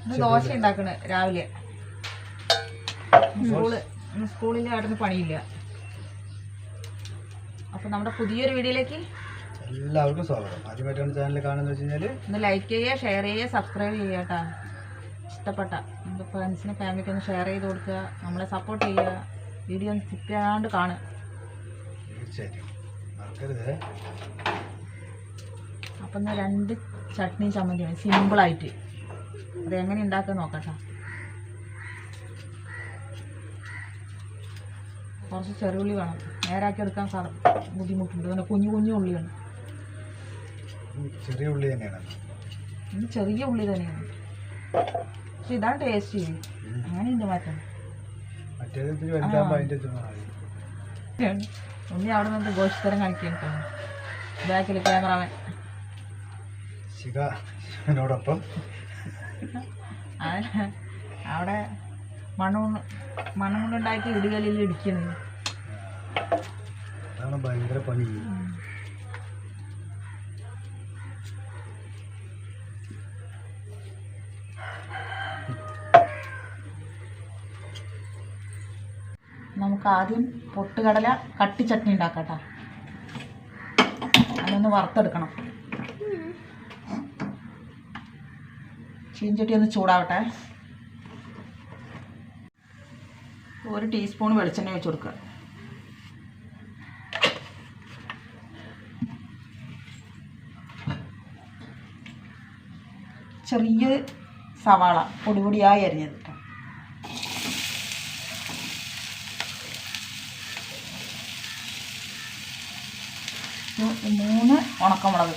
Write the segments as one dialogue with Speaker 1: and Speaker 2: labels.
Speaker 1: ദോശ ഉണ്ടാക്കണ രാവിലെ. സ്കൂളിൽ അവിടെ പണിയില്ല. അപ്പൊ നമ്മുടെ പുതിയൊരു വീഡിയോയിലേക്ക്
Speaker 2: എല്ലാവർക്കും സ്വാഗതം. ആദ്യമായിട്ടാണ് ചാനൽ കാണുന്നത് വെച്ച് കഴിഞ്ഞാൽ
Speaker 1: ഒന്ന് ലൈക്ക് ചെയ്യുക, ഷെയർ ചെയ്യുക, സബ്സ്ക്രൈബ് ചെയ്യുക കേട്ടോ. ഇഷ്ടപ്പെട്ട നമ്മുടെ ഫ്രണ്ട്സിന് ഫാമിലിക്ക് ഒന്ന് ഷെയർ ചെയ്ത് കൊടുക്കുക, നമ്മളെ സപ്പോർട്ട് ചെയ്യുക. വീഡിയോ ഒന്ന് സ്കിപ്പ് ചെയ്യാണ്ട് കാണുക.
Speaker 2: തീർച്ചയായിട്ടും മറക്കരുത്.
Speaker 1: അപ്പം 2 ചട്നി ചമ്മന്തിയാണ് സിമ്പിളായിട്ട്. അതെങ്ങനെ ഉണ്ടാക്കാൻ നോക്കട്ടോ. കുറച്ച് ചെറുള്ളി വേണം, നേരാക്കി എടുക്കാൻ ബുദ്ധിമുട്ടുണ്ട്. അങ്ങനെ കുഞ്ഞു കുഞ്ഞു ഉള്ളിയാണ്.
Speaker 2: ചെറിയ ഉള്ളി തന്നെയാണ്.
Speaker 1: ചെറിയ ഉള്ളി തന്നെയാണ്, പക്ഷെ ഇതാണ് ടേസ്റ്റ്. അങ്ങനെയുണ്ട് മാറ്റം. ഉണ്ണി അവിടെ നിന്ന് ഗോഷിത്തരം കാണിക്കാൻ ബാക്കിൽ ക്യാമറമാൻ
Speaker 2: ശിവനോടൊപ്പം
Speaker 1: അവിടെ മണ്ണ് കൊണ്ടുണ്ടാക്കി ഇടുകലിൽ ഇടിക്കുന്നത്.
Speaker 2: അതാണ് ഭയങ്കര പണി.
Speaker 1: നമുക്ക് ആദ്യം പൊട്ടുകടല കട്ടി ചട്നി ഉണ്ടാക്കട്ടോ. അതൊന്ന് വറുത്തെടുക്കണം. ചീഞ്ചട്ടി ഒന്ന് ചൂടാവട്ടെ. 1 ടീസ്പൂൺ വെളിച്ചെണ്ണ ഒഴിച്ച് കൊടുക്കുക. ചെറിയ സവാള പൊടിപൊടിയായി അരിഞ്ഞത് കേട്ടോ. മൂന്ന് ഉണക്കമുളക്,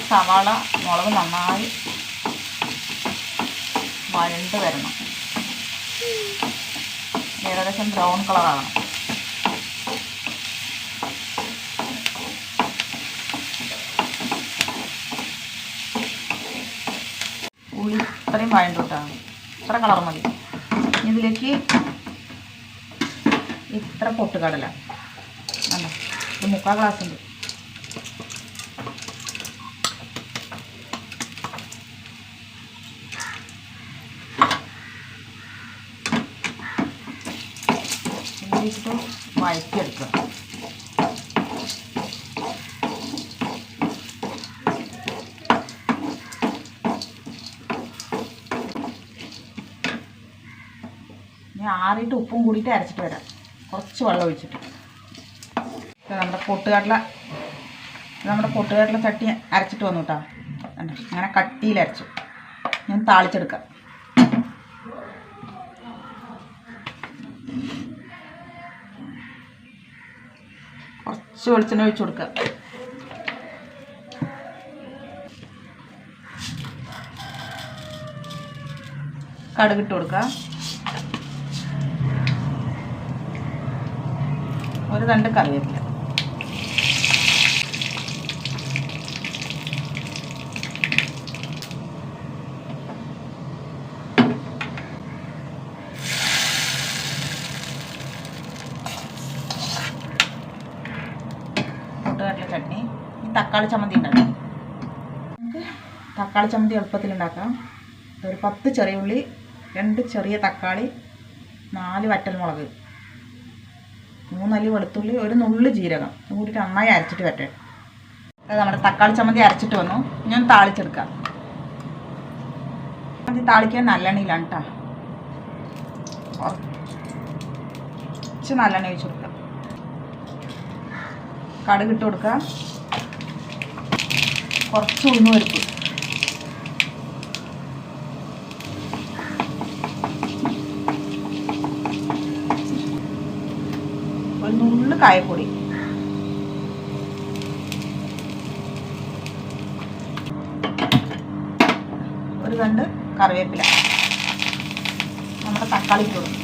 Speaker 1: സവാള മുളക് നന്നായി വഴണ്ട് വരണം. ഏകദേശം ബ്രൗൺ കളറാകണം. ഉള്ളി ഇത്രയും വഴണ്ടോട്ടാണ്. ഇത്ര കളർ മതി. ഇതിലേക്ക് ഇത്ര പൊട്ടുകടല അല്ല, ഇത് 3/4 ഗ്ലാസ് ഉണ്ട്. ഇതിലിട്ട് വഴറ്റിയെടുക്കുക. ഞാൻ ആറിയിട്ട് ഉപ്പും കൂടിയിട്ട് അരച്ചിട്ട് വരാം. കുറച്ച് വെള്ളം ഒഴിച്ചിട്ട്. നമ്മുടെ പൊട്ടുകടല ചട്ടി അരച്ചിട്ട് വന്നു കേട്ടോ. അങ്ങനെ കട്ടിയിൽ അരച്ചു. ഞാൻ താളിച്ചെടുക്കാം. കുറച്ച് വെളിച്ചെണ്ണ ഒഴിച്ച് കൊടുക്കുക. കടുകിട്ട് കൊടുക്കുക. 1 തണ്ട് കറിവേപ്പില. പൊട്ടുകടല ചട്നി. തക്കാളി ചമ്മന്തി ഉണ്ടാക്കാം. നമുക്ക് തക്കാളി ചമ്മന്തി എളുപ്പത്തിലുണ്ടാക്കാം. ഒരു 10 ചെറിയ ഉള്ളി, 2 ചെറിയ തക്കാളി, 4 വറ്റൽമുളക്, 3 അല്ലി വെളുത്തുള്ളി, 1 നുള്ളു ജീരകം കൂടിയിട്ട് നന്നായി അരച്ചിട്ട് വരട്ടെ. അത് നമ്മുടെ തക്കാളി ചമ്മന്തി അരച്ചിട്ട് വന്നു. ഞാൻ താളിച്ചെടുക്കാം. താളിക്കാൻ നല്ലെണ്ണയിലാണ് കേട്ടോ. കുറച്ച് നല്ലെണ്ണ ഒഴിച്ച് കൊടുക്കാം. കടുകിട്ട് കൊടുക്കുക. കുറച്ച് ഉഴുന്ന് പരിപ്പ്, ഒരു നുള്ളു കായപ്പൊടി, ഒരു തണ്ട് കറിവേപ്പില. നമ്മുടെ തക്കാളി ഇട്ട് കൊടുക്കും.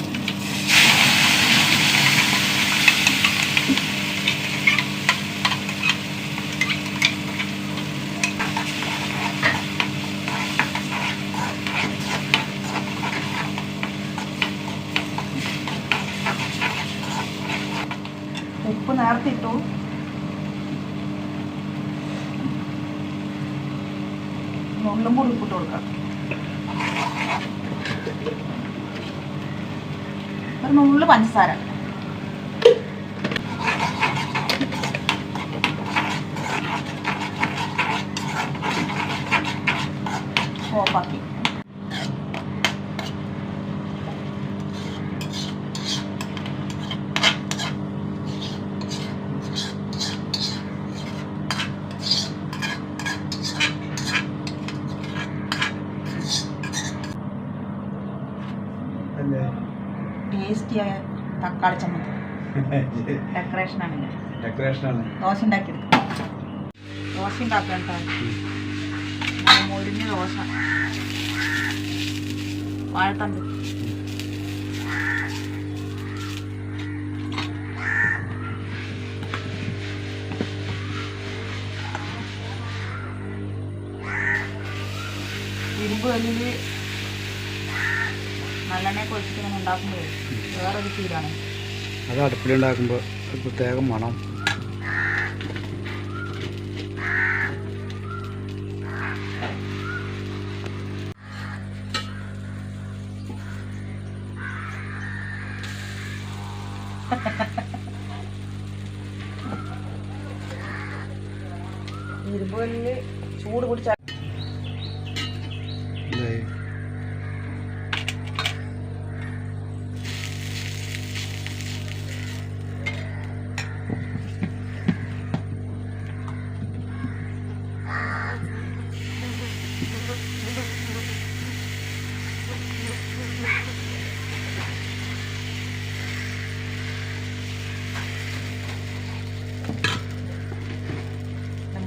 Speaker 1: ചേർത്തിട്ടു. നുള്ളും കൂടി ഉപ്പിട്ട് കൊടുക്കാം. ഒരു നുള്ളു പഞ്ചസാര. ഓഫാക്കി. ടേസ്റ്റിയായ തക്കാളി ചമ്മന്തി ഡെക്കറേഷനാണ്.
Speaker 2: ഡെക്കറേഷനാണ്.
Speaker 1: ദോശ ഉണ്ടാക്കിയെടുക്കും. ദോശ ഉണ്ടാക്കണ്ട, മൊരിഞ്ഞ ദോശ. വാഴത്തണ്ട്. ഇരുമ്പ് കല്ലിൽ നല്ലെണ്ണയൊക്കെ ഒഴിച്ചിട്ട് ഇങ്ങനെ ഉണ്ടാക്കുമ്പോൾ വേറൊരു ഫീലാണ്.
Speaker 2: അത് അടുപ്പിലുണ്ടാക്കുമ്പോൾ ഒരു പ്രത്യേക മണം.
Speaker 1: ഇരുമ്പ് കല്ലിൽ ചൂട് പിടിച്ച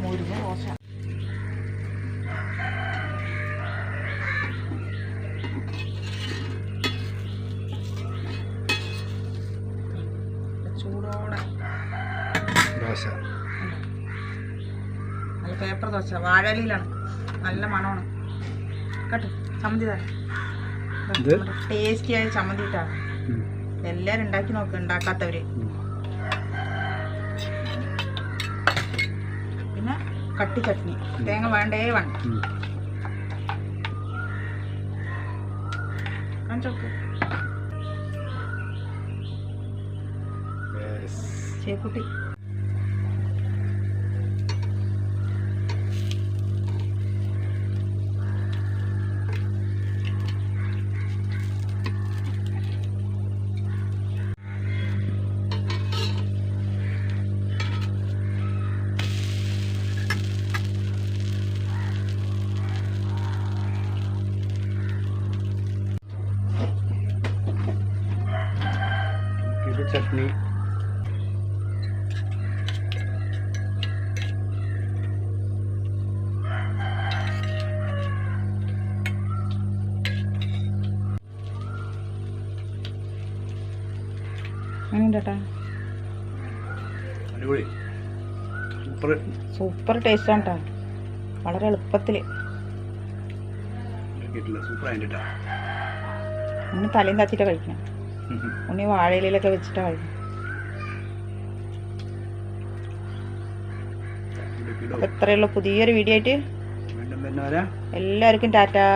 Speaker 1: മുരിഞ്ഞ ദോശ. ചൂടോടെ
Speaker 2: ദോശ.
Speaker 1: നല്ല പേപ്പർ ദോശ. വാഴയിലാണ്. നല്ല മണമാണ് കേട്ടോ. ചമ്മന്തി തരാം. ടേസ്റ്റിയായ ചമ്മന്തി ഇട്ടാ. എല്ലാവരും ഉണ്ടാക്കി നോക്ക്, ഉണ്ടാക്കാത്തവര്. പിന്നെ കട്ടി ചട്നി. തേങ്ങ വേണ്ടേ വേണ്ട. കാണിച്ചോക്ക് ചേക്കുട്ടി.
Speaker 2: ഇത് ചട്നി.
Speaker 1: അങ്ങനെയുണ്ടേട്ടാ.
Speaker 2: അടിപൊളി. സൂപ്പർ.
Speaker 1: സൂപ്പർ ടേസ്റ്റാണ് കേട്ടോ. വളരെ എളുപ്പത്തിൽ.
Speaker 2: സൂപ്പർ ആയിട്ടാ.
Speaker 1: ഉണ്ണി തലയും തച്ചിട്ടാണ് കഴിക്കണം. ഉണ്ണി വാഴയിലൊക്കെ വെച്ചിട്ടാണ് കഴിക്കണം. അപ്പോൾ ഇത്രയുള്ള പുതിയൊരു വീഡിയോ ആയിട്ട്
Speaker 2: വീണ്ടും വരുന്നവരാ.
Speaker 1: എല്ലാവർക്കും ടാറ്റാ.